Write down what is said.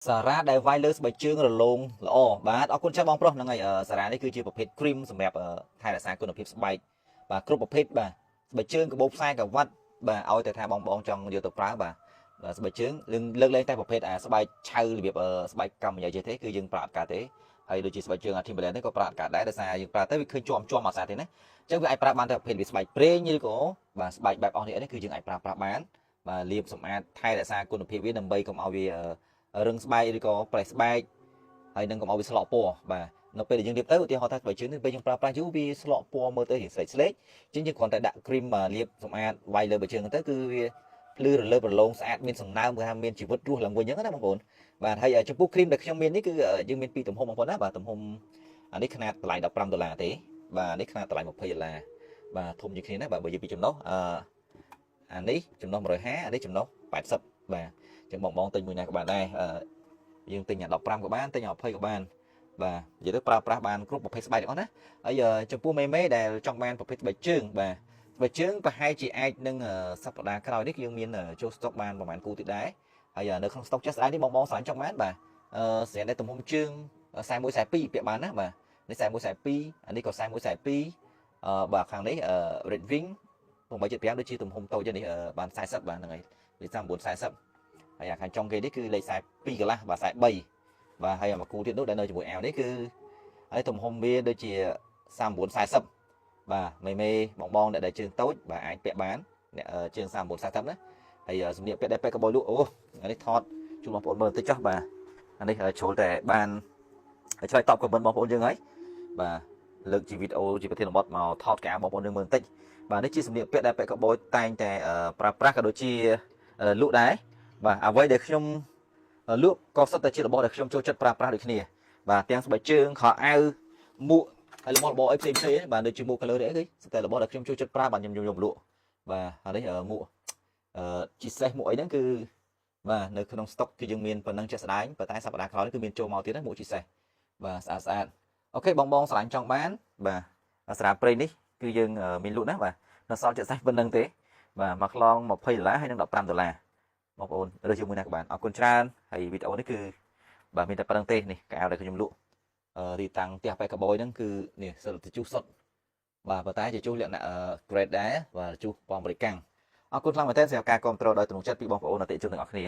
សារ៉ាដែលវាយលើស្បែកជើងរលោងល្អបាទអរគុណចាស់បងប្រុសហ្នឹងហើយសារ៉ានេះគឺជាប្រភេទ cream សម្រាប់ថែរក្សាគុណភាពស្បែកបាទគ្រប់ប្រភេទបាទស្បែកជើងកាបូបផ្សាយកង្វាត់បាទឲ្យតែថាបងចង់យកទៅប្រើបាទស្បែកជើងលើកលែងតែប្រភេទស្បែកឆៅរបៀបស្បែកកម្មនិយាយទេគឺយើងប្រើអត់កើតទេហើយដូចជាស្បែកជើងអា Timberland នេះក៏ប្រើអត់កើតដែរដោយសារយើងប្រើទៅវាឃើញជាប់អត់ស្អាតទេណាអញ្ចឹងវាអាចប្រើបានតែប្រភេទវាស្បែកប្រេងឬក៏បាទស្បែកបែបអស់នេះគឺយើងអាចប្រើប្រាស់បានបាទលាបសម្អាតថែរក្សាគុណភាពវាដើម្បីកុំឲ្យវារឹងស្បែកឬក៏ប្រេះស្បែកហើយនឹងកុំឲ្យវាស្លក់ពណ៌បាទនៅពេលដែលយើងលាបទៅឧទាហរណ៍ថាស្បែកជើងនេះពេលយើងប្រើប្រាស់យូរវាស្លក់ពណ៌មើលទៅស្លេកស្លេកអញ្ចឹងយើងគ្រាន់តែដាក់ cream លាបសម្អាតវាយលើស្បែកជើងទៅគឺវាភ្លឺរលើបរលោងស្អាតមានសំណើមគឺថាមានជីវិតរស់ឡើងវិញអញ្ចឹងណាបងប្អូនបាទហើយចំពោះ cream ដែលខ្ញុំមាននេះគឺយើងមានពីរទំហំបងប្អូនណាបាទទំហំអានេះຂະຫນាតតម្លៃ$15ទេបាទនេះຂະຫນាតតម្លៃ$20បាទធំជាងគ្នាណាបាទបើនិយាយពីចំណុះអានេះចំណុះ150អានេះចំណុះ80បាទអញ្ចឹងបងទិញមួយណាក៏បានដែរយើងទិញអា15ក៏បានទិញអា20ក៏បានបាទនិយាយទៅប្រើប្រាស់បានគ្រប់ប្រភេទស្បែកទាំងអស់ណាហើយចំពោះមេដែលចង់បានប្រភេទស្បែកជើងបាទស្បែកជើងប្រហែលជាអាចនឹងសប្តាហ៍ក្រោយនេះយើងមានចូលស្តុកបានប្រហែលគូទៀតដែរហើយនៅក្នុងស្តុកចាស់ស្អាតនេះបងស្រាញ់ចង់បានបាទស្រានតែទំហំជើង41 42ពាក់បានណាបាទនេះ41 42អានេះក៏41 42បាទខាងនេះRed Wing 875ដូចជាទំហំតូចនេះបាន40បាទហ្នឹងហើយលេខ39 40ហើយអាខាងចុងគេនេះគឺលេខ42កន្លះបាទ43បាទហើយមួយគូទៀតនោះដែលនៅជាមួយអាវនេះគឺហើយទំហំវាដូចជា39 40បាទមេបងដែលជើងតូចបាទអាចពាក់បានអ្នកជើង39 40ណាហើយសម្លៀកពាក់ដែលពាក់កបោលលក់អូអានេះថតជូនបងប្អូនមើលបន្តិចចុះបាទអានេះជ្រុលតែបានឆ្លើយតបខមមិនបងប្អូនយើងហើយបាទលើកជាវីដេអូជាប្រធានបទមកថតកៅបងប្អូនយើងមើលបន្តិចបាទនេះជាសម្លៀកពាក់ដែលពាក់កបោតែងតែប្រើប្រាស់ក៏ដូចជាលក់ដែរបាទអ្វីដែលខ្ញុំលក់ក៏សុទ្ធតែជារបស់ដែលខ្ញុំចូលចិត្តប្រើប្រាស់ដូចគ្នាបាទទាំងស្បែកជើងខោអាវមួកហើយរបស់អីផ្សេងបាទដូចជាមួក color អីគឺសុទ្ធតែរបស់ដែលខ្ញុំចូលចិត្តប្រើបាទខ្ញុំលក់បាទហើយនេះមួកជីសេះមួកអីហ្នឹងគឺបាទនៅក្នុងស្តុកគឺយើងមានប៉ុណ្ណឹងចេះស្ដាយប៉ុន្តែសប្តាហ៍ក្រោយគឺមានចូលមកទៀតណាមួកជីសេះបាទស្អាតអូខេបងស្រឡាញ់ចង់បានបាទស្រាប្រេងនេះគឺយើងមានលក់ណាបាទនៅសល់ចេះសេះប៉ុណ្ណឹងទេបាទមួយខ្លង$20ហើយនឹង$15បងប្អូនរើសជាមួយណាក៏បានអរគុណច្រើនហើយវីដេអូនេះគឺបាទមានតែប៉ុណ្្នឹងទេនេះកៅដែលខ្ញុំលក់ទីតាំងផ្ទះប៉ែកបយហ្នឹងគឺនេះសិលទៅជុះសុតបាទប៉ុន្តែជាជុះលក្ខណៈ grade ដែរបាទជុះពណ៌អាមេរិកាំងអរគុណខ្លាំងមែនទែនសម្រាប់ការគ្រប់គ្រងដោយទំនុកចិត្តពីបងប្អូនអតិថិជនទាំងអស់គ្នា